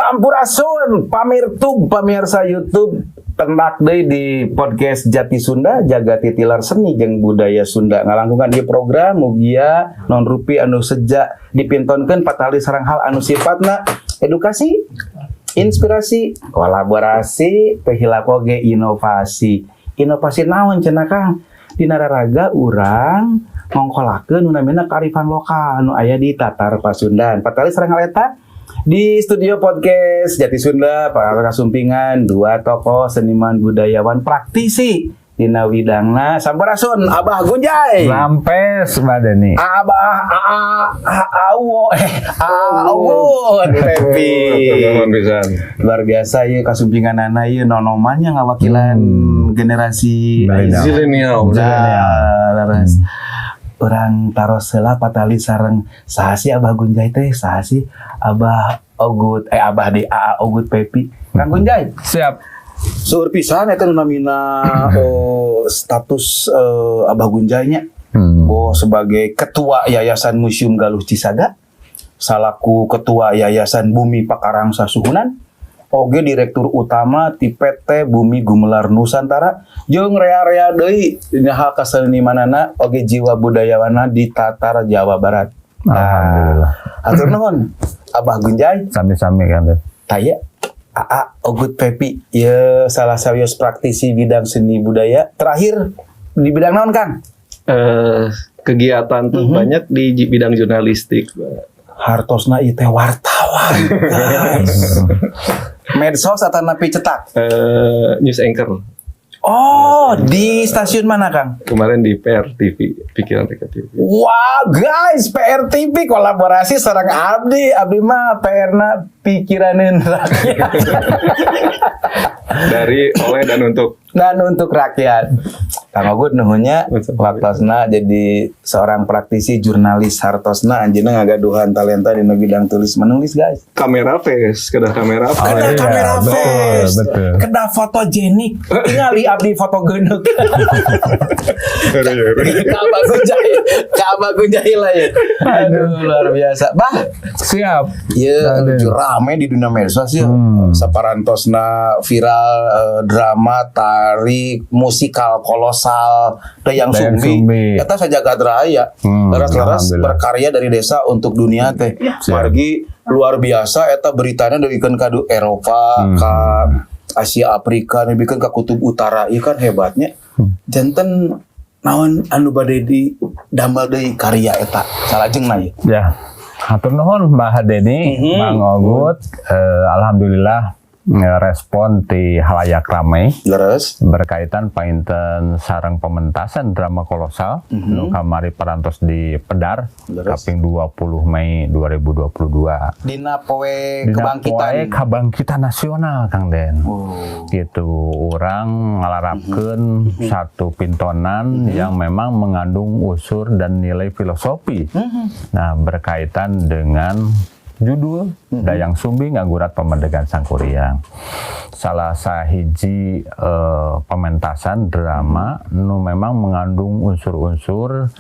Sampurasun pamirsa YouTube tendak deui di podcast Jati Sunda jaga titilar seni jeung budaya Sunda ngalangkungan di program mugia non rupi anu sejak dipintonkeun patali sareng hal anu sifatna edukasi, inspirasi, kolaborasi, teu hilap oge inovasi. Inovasi naon cenah Kang? Dina raraga urang ngongkolakeun nu namina kearifan lokal anu aya di Tatar Pasundan. Patali sareng hal eta di studio podcast Jati Sunda para kasumpingan dua tokoh seniman budayawan praktisi dina widangna sampurasun Abah Gunjay Lampes Madani Abah Awo Pepi luar biasa ieu kasumpinganana ieu nonomannya ngawakilan generasi zilenial. Orang taros heula patali sareng saha sih Abah Gunjay teh saha sih Abah Ogut Abah di AA Ogut Pepi Kang Gunjay siap sueur pisan eta nu namina status Abah Gunjaynya sebagai ketua Yayasan Museum Galuh Cisaga salaku ketua Yayasan Bumi Pakarang Sasuhunan oge direktur utama ti PT Bumi Gumelar Nusantara jeung rea-rea deui dina hal kasenimanana oge jiwa budayawana di Tatar Jawa Barat. Alhamdulillah. Hatur nuhun Abah Gunjay. Sami-sami kan. Taya AA Ogut Pepi ieu salah sawios praktisi bidang seni budaya. Terakhir di bidang naon Kang? Kegiatan tuh banyak di bidang jurnalistik. Hartosna ieu teh wartawan. Guys. Medsos atau napi cetak? News anchor. Oh, di stasiun mana, Kang? Kemarin di PR TV, Pikiran Rakyat TV. Wah, guys, PR TV kolaborasi sareng Abdi mah PR-na Pikiraneun Rakyat. Dari, oleh, dan untuk rakyat. Kang Ogut nuhunnya waktosna jadi seorang praktisi jurnalis hartosna anjeunna ngagaduhan talenta dina bidang tulis menulis guys. Kamera face, kedah kamera face. Kedah kamera face. Betul. Kedah fotogenik. Tingali abdi foto geuneuh. Abah Gunjay lah ya. Aduh luar biasa. Bah, Siap. ieu rame di dunia medsos ya. Saparantosna viral drama, tari, musikal kolosal, Dayang Sumbi. Eta sajagat raya. Leres-leres berkarya dari desa untuk dunia teh. Margi luar biasa eta beritanya deuikeun ka Eropa, ka Asia Afrika, deuikeun ka kutub utara. Ieu kan hebatnya. Janten naon anu bade di damel deui karya eta. Salajengna ieu. Ya. Hatur nuhun Mbah Deni, Bang Ogut. Alhamdulillah respon ti halayak ramai Leres. berkaitan painten sareng pementasan drama kolosal nu kamari parantos di Pedar kaping 20 Mei 2022 Dina poe Poe Kebangkitan Nasional Kang Den. Gitu orang ngalarapkeun satu pintonan yang memang mengandung unsur dan nilai filosofi. Nah, berkaitan dengan judul Dayang Sumbi Ngagurat Pamandegan Sangkuriang. Salah sahiji pementasan drama nu memang mengandung unsur-unsur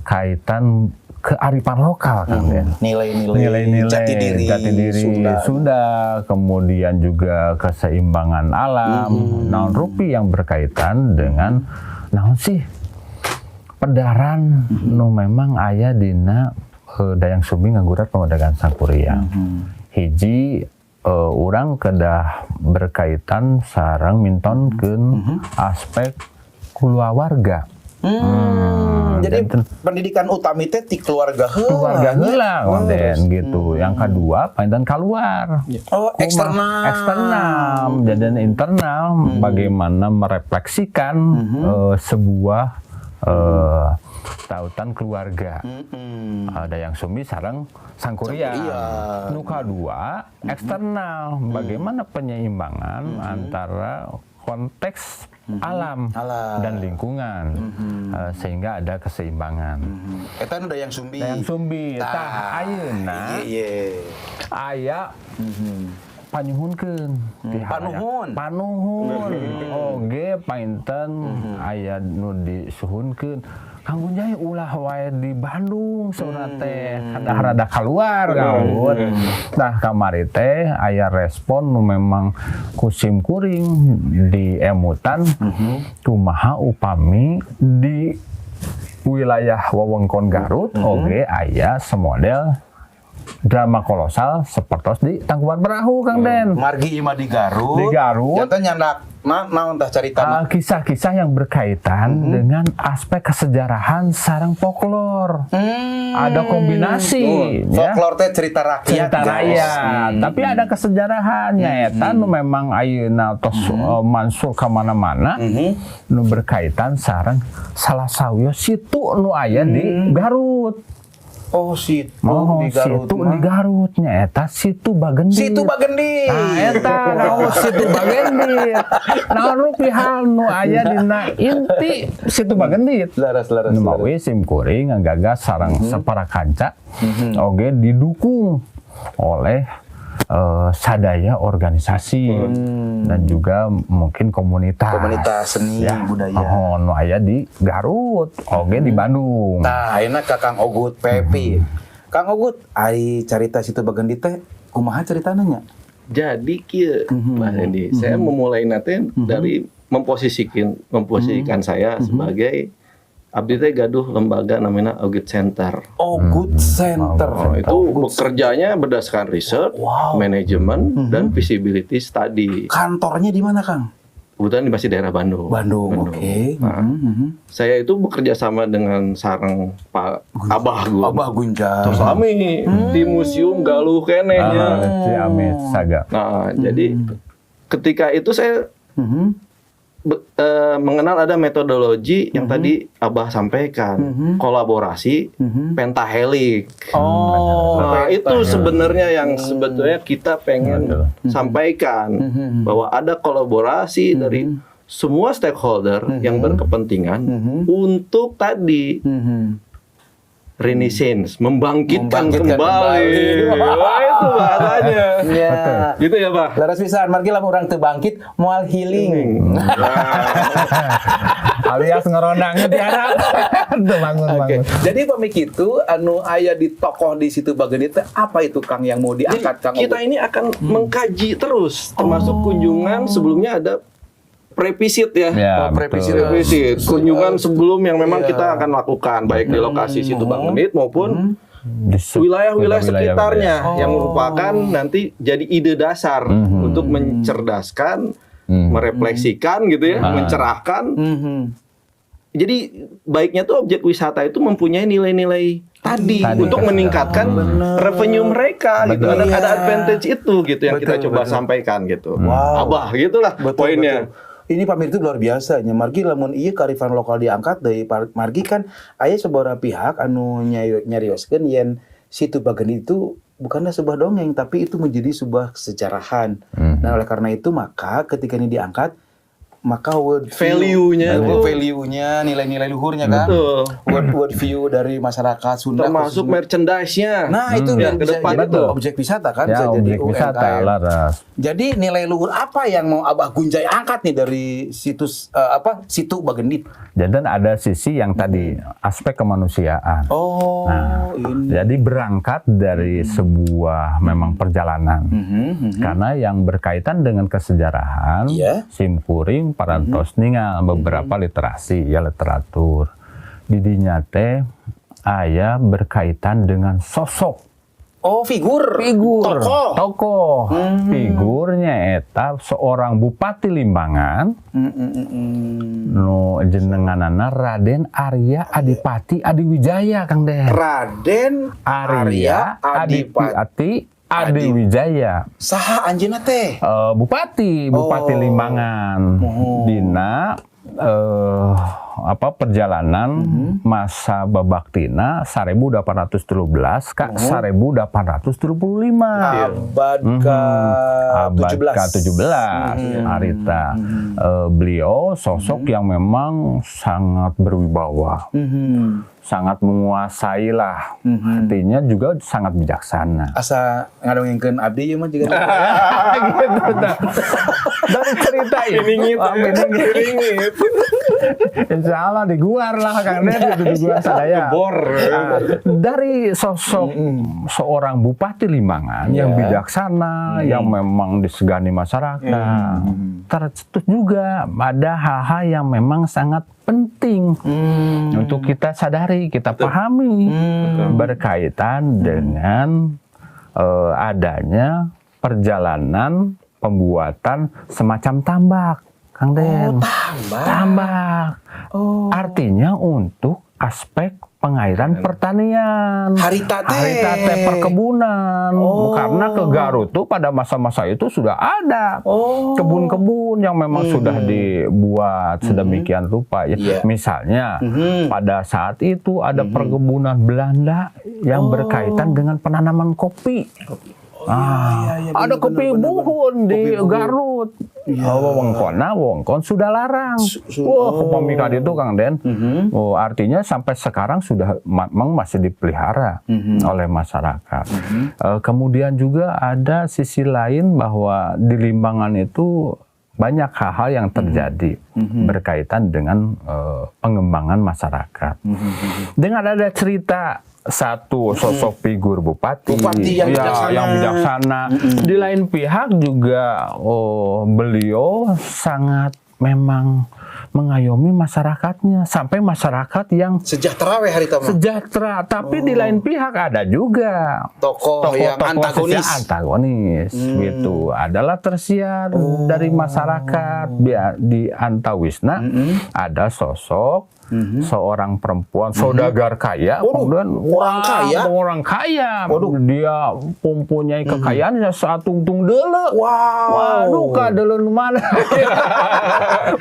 kaitan kearifan lokal kan ya. Nilai-nilai jati diri Sunda, kemudian juga keseimbangan alam, naon rupi yang berkaitan dengan naon sih pedaran nu memang aya dina Dayang Sumbi Ngagurat Pamandegan Sangkuriang. Hiji urang kedah berkaitan sareng mintonkeun aspek kulawarga. Jadi pendidikan utama itu di keluarga heula Den gitu. Yang kedua painten keluar. Eksternal. Jadi internal bagaimana merefleksikan sebuah tautan keluarga. Dayang Sumbi sareng Sangkuriang. Nu kadua eksternal, bagaimana penyeimbangan antara konteks alam dan lingkungan sehingga ada keseimbangan. Eta nu Dayang Sumbi. Tah ayeuna aya panyuhunkeun panuhun oge painten aya nu disuhunkeun Kang Gunjay ulah wae di Bandung seurang teh rada keluar gaun. Nah kamari teh aya respon nu memang kusim kuring di emutan kumaha upami di wilayah wewengkon Garut oge aya semodel drama kolosal sepertos di Tangkuban Perahu Kang Den. Margi ima di Garut. Di Garut. Jantan nyandak naon tah carita kisah-kisah yang berkaitan dengan aspek kesejarahan sareng folklor. Ada kombinasi ya. Folklor teh cerita rakyat. Cerita rakyat, tapi ada kesejarahannya eta nu memang ayeuna tos mansur ka mana-mana nu berkaitan sareng salah sawiyo situ nu aya di Garut. Oh, situ di Garut. Situ di Garutnya eta Situ Bagendit. Situ Bagendit. Nah, eta naon Situ Bagendit. Naon rupiah nu aya dina inti Situ Bagendit. Laras. Nu mawi sim kuring ngagagas sareng sapara kanca. Oge didukung oleh sadaya organisasi dan juga mungkin komunitas seni budaya nu aya di Garut oge di Bandung. Tah ayeuna ka Kang Ogut Pepi. Kang Ogut ari carita Situ Bagendit teh kumaha caritana nya? Jadi kieu Mas Hendi, saya memulai nanti dari memposisikan saya sebagai abdi teh gaduh lembaga namanya Ogut Center. Ogut Center. Itu bekerjanya berdasarkan riset, manajemen, dan visibility study. Kantornya di mana, Kang? Kebetulan masih daerah Bandung. Bandung, oke. Nah, saya itu bekerja sama dengan sareng Pak Abah Gun. Abah Gunjay. Terus kami di museum Galuh kenehnya. Ciamis Saga. Nah, jadi ketika itu saya mengenal ada metodologi yang tadi Abah sampaikan, kolaborasi pentahelik. Nah, itu sebenarnya yang sebetulnya kita pengen sampaikan bahwa ada kolaborasi dari semua stakeholder yang berkepentingan untuk tadi renaissance, membangkitkan kembali. Wah, itu bahasanya. Ya. Gitu ya, Pak? Laras pisan, margi lamun urang teu bangkit moal healing. Alias ngerondangnya tiara. Tuh bangun. Jadi pamik itu anu aya di tokoh di Situ Bagendit teh apa itu Kang yang mau diangkat Kang? Kita ini akan mengkaji terus, termasuk kunjungan sebelumnya ada previsit ya, previsit kunjungan sebelum yang memang kita akan lakukan baik di lokasi Situ Bagendit maupun wilayah-wilayah sekitarnya yang merupakan nanti jadi ide dasar untuk mencerdaskan, merefleksikan gitu ya, mencerahkan. Jadi baiknya tuh objek wisata itu mempunyai nilai-nilai tadi untuk meningkatkan revenue mereka gitu. Ada advantage itu gitu yang kita coba sampaikan gitu. Abah gitulah poinnya. Ini pamer itu luar biasa nya. Margi lamun ieu kearifan lokal diangkat dari margi kan aya sabaraha pihak anu nyarioskeun yen Situ Bagendit itu bukanlah sebuah dongeng tapi itu menjadi sebuah kesejarahan. Nah, oleh karena itu maka ketika ini diangkat maka value-nya, nilai-nilai luhurnya kan, word view dari masyarakat Sunda, termasuk merchandise-nya. Nah itu ya, bisa jadi objek wisata kan, ya, bisa jadi wisata, UMKM. Jadi nilai luhur apa yang mau Abah Gunjay angkat nih dari situs Situ Bagendit? Dan ada sisi yang tadi aspek kemanusiaan. Ini. Jadi berangkat dari sebuah memang perjalanan, karena yang berkaitan dengan kesejarahan, simkuring parantos ningal beberapa literasi ya literatur didinya teh aya berkaitan dengan sosok figur tokoh figurnya eta seorang Bupati Limbangan nu jenenganana Raden Arya Adipati Adiwijaya Kang Den. Raden Arya Adipati Adiwijaya. Saha anjeunna teh? Bupati Limbangan. Dina perjalanan masa babaktina 1813 ka 1835. Abad ke-17 harita. Beliau sosok yang memang sangat berwibawa. sangat menguasai lah. Artinya juga sangat bijaksana. Asa ngadongengkeun abdi ieu mah juga. Gitu dah. Dari cerita ini Insya Allah diguar lah Kang Den, itu diguar sadaya. Dari sosok seorang Bupati Limbangan yang bijaksana, yang memang disegani masyarakat, tercetus juga ada hal-hal yang memang sangat penting untuk kita sadari, kita pahami berkaitan dengan adanya perjalanan pembuatan semacam tambak, Kang Den. Tambak. Artinya untuk aspek pengairan pertanian, Harita teh perkebunan. Karena ke Garut tuh pada masa-masa itu sudah ada kebun-kebun yang memang sudah dibuat sedemikian rupa ya. Misalnya pada saat itu ada perkebunan Belanda yang berkaitan dengan penanaman kopi. Ada kopi buhun di Garut. Wongkon sudah larang. Pemikat itu Kang Den. Artinya sampai sekarang sudah memang masih dipelihara oleh masyarakat. Kemudian juga ada sisi lain bahwa di Limbangan itu banyak hal-hal yang terjadi berkaitan dengan pengembangan masyarakat. Dengan ada cerita satu sosok figur bupati yang bijaksana. Di lain pihak juga beliau sangat memang mengayomi masyarakatnya, sampai masyarakat yang sejahtera sejahtera. Tapi di lain pihak ada juga tokoh yang antagonis gitu, adalah tersiar dari masyarakat. Di antawisna ada sosok seorang perempuan saudagar kaya, kemudian orang kaya, dia mempunyai kekayaan satungtung deuleu. Waduh, kadeuleu mana?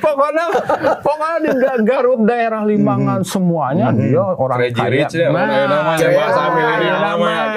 Pokoknya di Garut daerah Limbangan semuanya dia orang kaya. Bahasa milenial namanya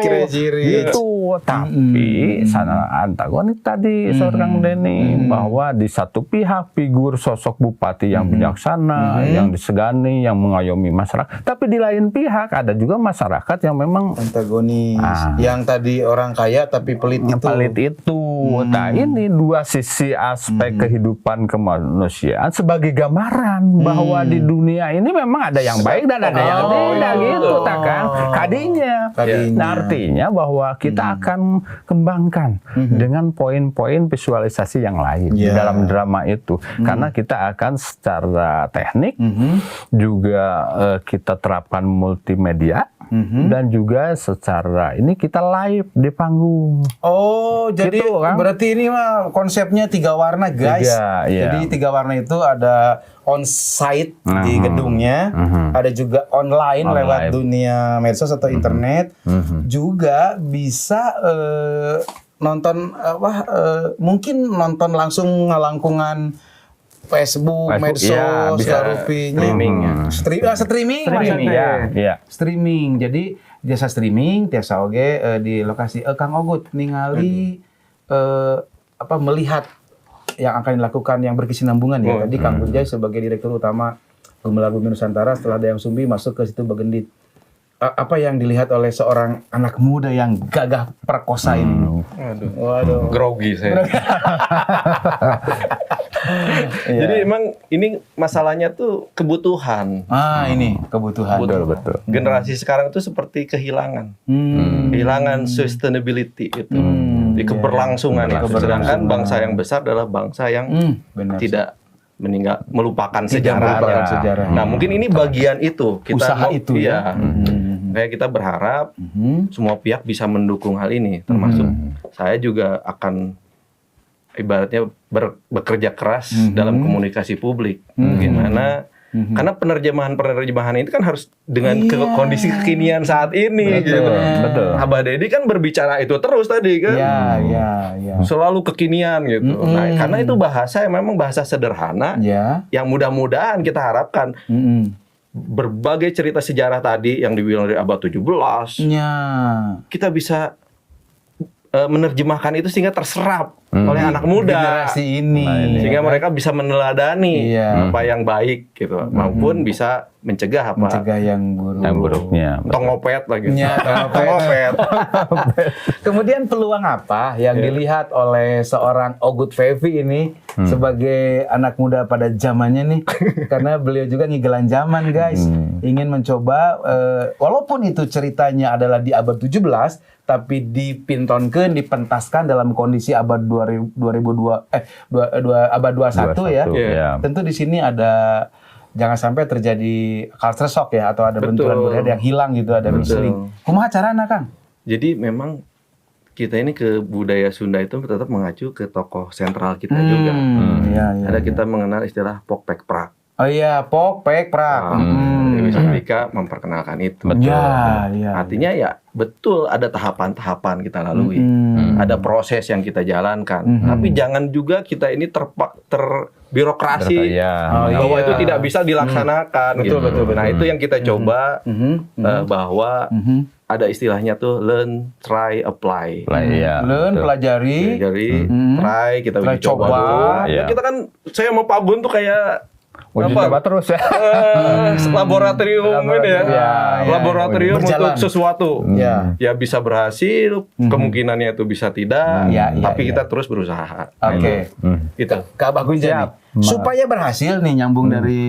Crazy Rich. Tapi sana antagonis tadi seorang Denny, bahwa di satu pihak figur sosok bupati yang bijaksana, yang disegani, yang mengayomi masyarakat. Tapi di lain pihak ada juga masyarakat yang memang antagonis, yang tadi orang kaya tapi pelit itu. Nah, ini dua sisi aspek kehidupan kemanusiaan sebagai gambaran bahwa di dunia ini memang ada yang baik dan ada yang tidak gitu, tak kan? Kadinya. Nah, artinya bahwa kita akan kembangkan dengan poin-poin visualisasi yang lain di dalam drama itu, karena kita akan secara teknik juga kita terapkan multimedia dan juga secara ini kita live di panggung. Jadi gitu, kan? Berarti ini mah konsepnya 3 warna, guys. Jadi 3 warna itu ada on-site di gedungnya, ada juga online lewat dunia medsos atau internet, juga bisa nonton mungkin nonton langsung ngalangkungan Facebook, medsos, streaming. Jadi jasa streaming tiasa oge di lokasi Kang Ogut ningali melihat yang akan dilakukan yang berkesinambungan ya. Tadi Kang Gunjay sebagai Direktur Utama Gembala Bumi Nusantara, setelah Dayang Sumbi masuk ke situ Bagendit. Apa yang dilihat oleh seorang anak muda yang gagah perkosa ini? Waduh. Grogi saya. Jadi emang ini masalahnya tuh kebutuhan. Ini kebutuhan. Betul. Generasi sekarang tuh seperti kehilangan. Kehilangan sustainability itu. Di keberlangsungan itu. Sedangkan bangsa yang besar adalah bangsa yang tidak melupakan sejarahnya. Nah, mungkin ini bagian itu. Kita kayak kita berharap semua pihak bisa mendukung hal ini, termasuk saya juga akan ibaratnya bekerja keras dalam komunikasi publik. Bagaimana? Karena penerjemahan itu kan harus dengan kondisi kekinian saat ini. Betul. Abah Deddy kan berbicara itu terus tadi kan. Selalu kekinian gitu. Nah, karena itu bahasa yang memang bahasa sederhana, yang mudah-mudahan kita harapkan berbagai cerita sejarah tadi yang dibilang dari abad 17, kita bisa menerjemahkan itu sehingga terserap oleh anak muda Generasi ini. sehingga mereka bisa meneladani Iya. apa yang baik gitu maupun bisa mencegah apa Mencegah yang buruk. Yang buruknya. tongopet lagi Ya, tongopet Kemudian peluang apa yang dilihat oleh seorang Ogut Fevi ini sebagai anak muda pada zamannya nih? Karena beliau juga ngigelan zaman, guys. Ingin mencoba walaupun itu ceritanya adalah di abad 17 tapi dipintonkeun, dipentaskan dalam kondisi abad 2002 abad 21 ya. Iya. Tentu di sini ada jangan sampai terjadi culture shock ya atau ada Betul. benturan budaya yang hilang gitu, ada misleading. Kumaha carana, Kang? jadi memang kita ini ke budaya Sunda itu tetap mengacu ke tokoh sentral kita juga Iya, iya. ada kita mengenal istilah pok pek prak. Oh iya, pok, pek, prak. Dewi Sartika memperkenalkan itu. Ya, iya. Artinya ya betul ada tahapan-tahapan kita lalui, ada proses yang kita jalankan. Tapi jangan juga kita ini terbirokrasi bahwa itu tidak bisa dilaksanakan. Betul, gitu. betul. Nah itu yang kita coba bahwa ada istilahnya tuh learn, try, apply. Iya. Learn, pelajari. Jadi try kita Try, uji coba coba. dulu. Iya. Kita kan saya mau Pak Bun tuh kayak Uji apa? coba terus ya. Laboratorium ini ya, Iya, laboratorium berjalan. untuk sesuatu. Ya. Ya bisa berhasil, kemungkinannya itu bisa tidak, Iya, iya, tapi iya. kita terus berusaha. Oke. Gitu. Kak Bagun jadi supaya berhasil nih nyambung dari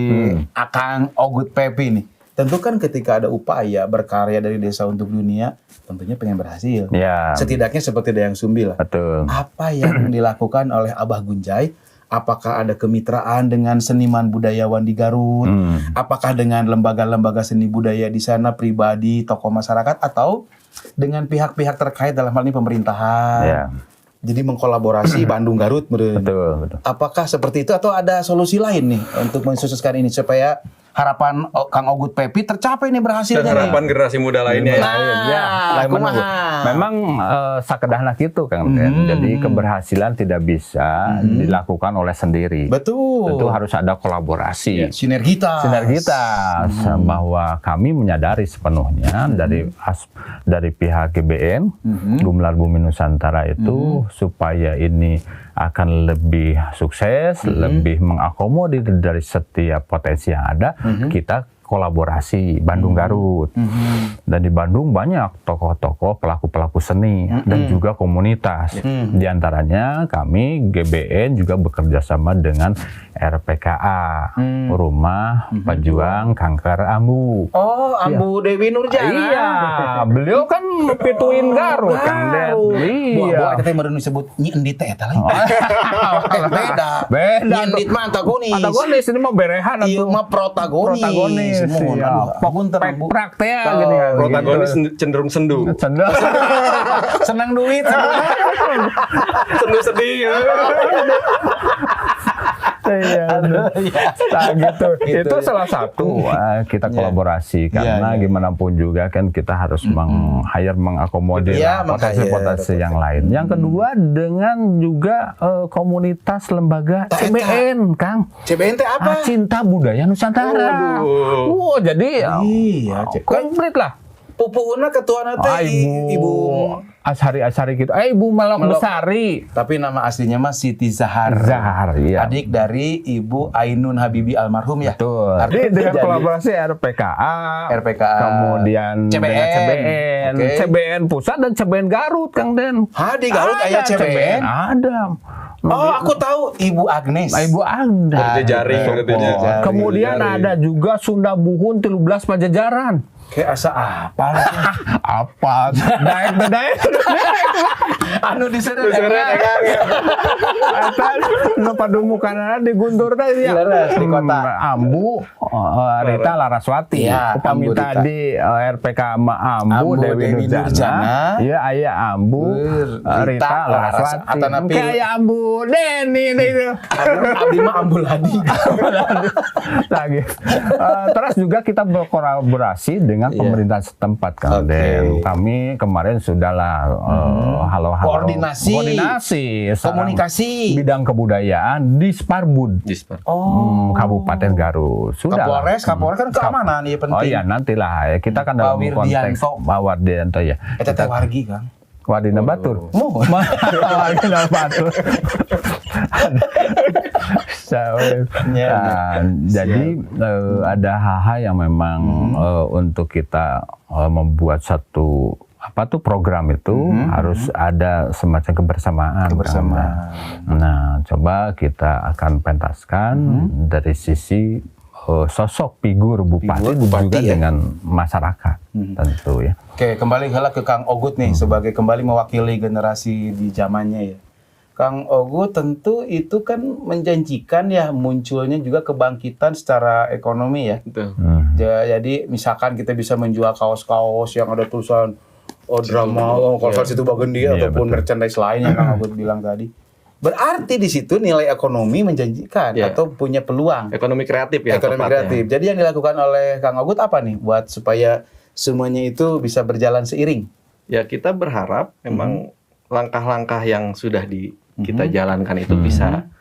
Akang Ogut Pepi nih. Tentu kan ketika ada upaya berkarya dari desa untuk dunia, tentunya pengen berhasil. Ya. Setidaknya seperti Dayang Sumbi lah. Betul. Apa yang dilakukan oleh Abah Gunjai? Apakah ada kemitraan dengan seniman budayawan di Garut? Apakah dengan lembaga-lembaga seni budaya di sana, pribadi, tokoh masyarakat, atau dengan pihak-pihak terkait dalam hal ini pemerintahan? Ya. Jadi mengkolaborasi Bandung Garut, meureun. Betul. Apakah seperti itu atau ada solusi lain nih untuk mensukseskan ini supaya harapan Kang Ogut Pepi tercapai nih berhasilnya? Dan harapan generasi muda lainnya. Nah, kumaha? Memang sakedahna gitu Kang Den. Jadi keberhasilan tidak bisa dilakukan oleh sendiri. Betul. Tentu harus ada kolaborasi. Sinergitas. Sinergitas bahwa kami menyadari sepenuhnya dari pihak GBN Gumelar Bumi Nusantara itu supaya ini akan lebih sukses, lebih mengakomodir dari setiap potensi yang ada, kita kolaborasi Bandung Garut. Dan di Bandung banyak tokoh-tokoh pelaku-pelaku seni dan juga komunitas. Di antaranya kami GBN juga bekerja sama dengan RPKA, Rumah Pejuang Kanker Ambu. Oh, Ambu Dewi Nurjana. Iya, beliau kan pituin Garut Kang Den. Buah teh meureun disebut Nyi Endit teh eta lain. Beda. Beda. Nyi Endit mah antagonis. Antagonis ini mah berehan Ieu atuh. mah protagonis. Iya. Punten Ambu. Prak teh gini kan. Protagonis cenderung sendu. Sendal. Senang duit. Sendu sedih. Iya. Nah, gitu. Itu salah satu kita kolaborasi karena gimana pun juga kan kita harus mengakomodir potensi-potensi yang lain. Yang kedua dengan juga komunitas lembaga CBN, Kang. CBN teh apa? Cinta Budaya Nusantara. Waduh. Jadi Iya, komplit lah. Pupuhuna ketuana teh Ibu Ashari gitu. Ibu Melok Besari. tapi nama aslinya mah Siti Zahar. Zahar, iya. Adik dari Ibu Ainun Habibi almarhum ya. Betul. Jadi dengan kolaborasi RPKA, kemudian CBN. dengan CBN, Oke. CBN pusat dan CBN Garut, Kang Den. Di Garut aya CBN. Ada. Oh, aku tahu Ibu Agnes. Ibu ada. Jejaring. Kemudian ada juga Sunda Buhun 13 Pajajaran. Kayak asa apa? Apa? Daek. Anu diseret. Nu padumukanana di Guntur teh ya. Leres, di kota. Ambu Rita Laraswati. Iya, Upami Ambu Rita. tadi RPK sama Ambu Dewi Nurjana. Iya aya Ambu Rita Laraswati. Atanapi. Kayak Ambu Deni itu. Abdi mah Ambul Hadi. Lagi. Terus juga kita berkolaborasi dengan pemerintah setempat Kang Den. Kami kemarin sudahlah halo Koordinasi. komunikasi bidang kebudayaan di Sparbud. Kabupaten Garut. Sudah. Kapolres kan keamanan ya penting. Oh iya nantilah ya. Kita kan dalam konteks Pak Wardianto ya. Eta teh wargi, Kang. Wadina Batur. Mau. Wadina Batur. Nah, jadi ada hal-hal yang memang untuk kita membuat satu program itu harus ada semacam kebersamaan. Nah, coba kita akan pentaskan dari sisi sosok figur bupati juga ya? dengan masyarakat tentu ya. Oke, kembali ke Kang Ogut nih sebagai kembali mewakili generasi di zamannya ya. Kang Ogut tentu itu kan menjanjikan ya munculnya juga kebangkitan secara ekonomi ya. Betul. Jadi misalkan kita bisa menjual kaos-kaos yang ada tulisan drama, kalau situ Bagendi ataupun merchandise lainnya Kang Ogut bilang tadi. Berarti di situ nilai ekonomi menjanjikan atau punya peluang. Ekonomi kreatif ya. Ekonomi kreatif. Jadi yang dilakukan oleh Kang Ogut apa nih buat supaya semuanya itu bisa berjalan seiring? Ya kita berharap memang langkah-langkah yang sudah kita jalankan itu bisa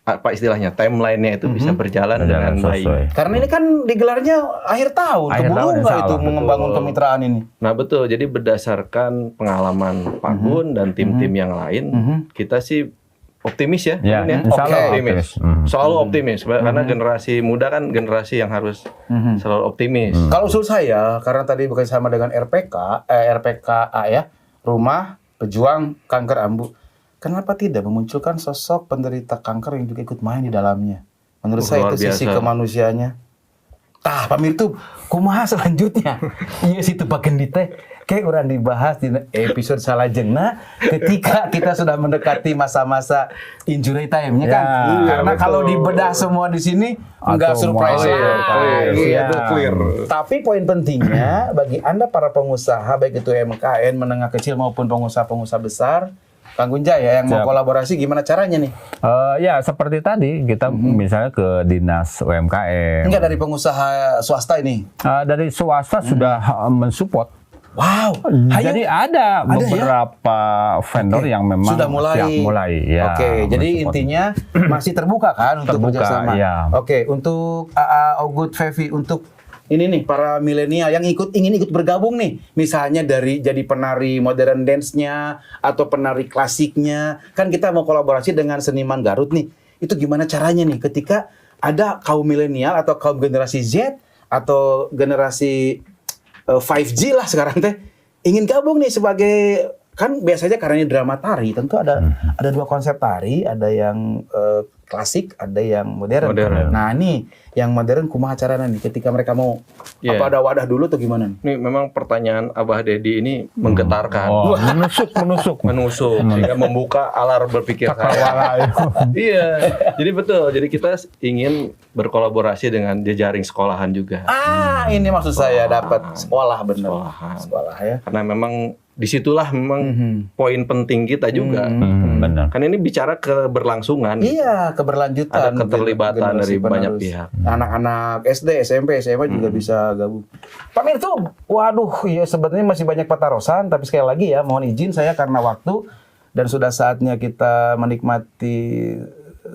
apa istilahnya timeline-nya itu bisa berjalan dengan baik. Karena ini kan digelarnya akhir tahun, keburu nggak itu membangun kemitraan ini? Nah betul, jadi berdasarkan pengalaman Pak Gun dan tim-tim yang lain, kita sih optimis ya, optimis, selalu optimis, karena generasi muda kan generasi yang harus selalu optimis. Kalau usul saya, karena tadi bukan sama dengan RPKA ya, Rumah Pejuang Kanker Ambu. Kenapa tidak memunculkan sosok penderita kanker yang juga ikut main di dalamnya? Menurut saya itu sisi kemanusiaannya. Pak Mirtub, kumaha selanjutnya? Iya situ Bagendi teh kayak orang dibahas di episode Salajengna ketika kita sudah mendekati masa-masa injury time-nya kan. Karena kalau dibedah semua di sini enggak surprise clear. Tapi poin pentingnya bagi Anda para pengusaha baik itu UMKM menengah kecil maupun pengusaha-pengusaha besar, Kang Gunjay ya yang mau kolaborasi gimana caranya nih? Ya seperti tadi kita misalnya ke dinas UMKM. Enggak dari pengusaha swasta ini? Dari swasta sudah mensupport. Wow. Jadi ada beberapa vendor yang memang sudah mulai. Ya, jadi intinya masih terbuka kan untuk bekerjasama. Ya. Oke, untuk Ogut Fevi untuk ini nih para milenial yang ingin ikut bergabung nih, misalnya dari jadi penari modern dance-nya atau penari klasiknya, kan kita mau kolaborasi dengan seniman Garut nih. Itu gimana caranya nih ketika ada kaum milenial atau kaum generasi Z atau generasi 5G lah sekarang teh ingin gabung nih sebagai kan biasanya karena ini drama tari tentu ada dua konsep tari, ada yang klasik, ada yang modern. Nah nih yang modern kumaha caranya nih ketika mereka mau apa ada wadah dulu atau gimana? Ini memang pertanyaan Abah Dedi ini menggetarkan. Menusuk sehingga membuka alar berpikir saya. Iya. Jadi betul. Jadi kita ingin berkolaborasi dengan jejaring sekolahan juga. Ini maksud saya dapat sekolah benar. Sekolah ya. Karena memang disitulah memang poin penting kita juga. Benar. Kan ini bicara keberlangsungan. Iya, keberlanjutan. Ada keterlibatan dari banyak pihak. Anak-anak SD, SMP, SMA juga bisa gabung. Pak Mirtub, waduh, ya sebenarnya masih banyak petarosan, tapi sekali lagi ya, mohon izin saya karena waktu dan sudah saatnya kita menikmati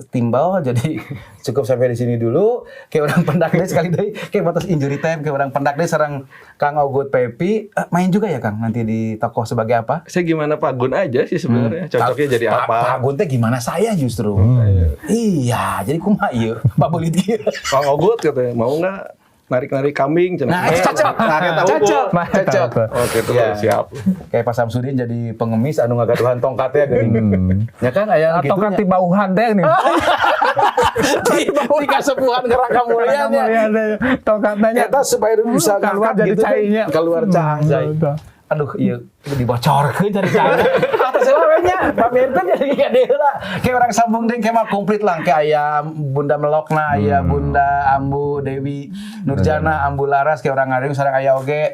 timbal, jadi cukup sampai di sini dulu. Kayak orang pendak deh sekali deh, kayak batas injury time, kayak orang pendak deh sareng Kang Ogut Pepi main juga ya Kang nanti di tokoh sebagai apa? Saya gimana Pak Gun aja sih sebenarnya, cocoknya jadi apa? Pak Gun teh gimana saya justru? Iya, jadi kumaha ieu? Pak Belit kieu. Kang Ogut katanya mau nggak narik-narik kambing? Nah, cocok. Oke, tuh siap. Kayak Pak Samsudin jadi pengemis anu ngagaduhan tongkatnya geuning. Ya kan aya gitu. Tongkat di bauhan teh nih. Di kasepuhan Kerangka Mulyanya. Tongkatnya Eta supaya bisa keluar ngangkat jadi gitu kan. cainya. Keluar cahaya. Aduh, iya dibocorkeun cari cahaya. Atas lawenya, Pak Mirtub jadi gede lah. Kayak orang sambung deng kayak mah komplit lah kayak aya Bunda Melokna, aya Bunda Ambu Dewi Nurjana, Ambu Laras kayak orang ngadeng sareng aya oge.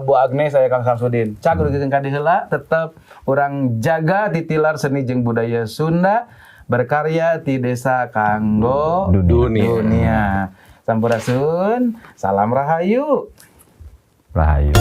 Bu Agnes aya Kang Samsudin. Cak udah jeung ka heula tetep urang jaga titilar seni jeung budaya Sunda. Berkarya di desa kanggo dunia. Sampurasun, salam rahayu. Rahayu.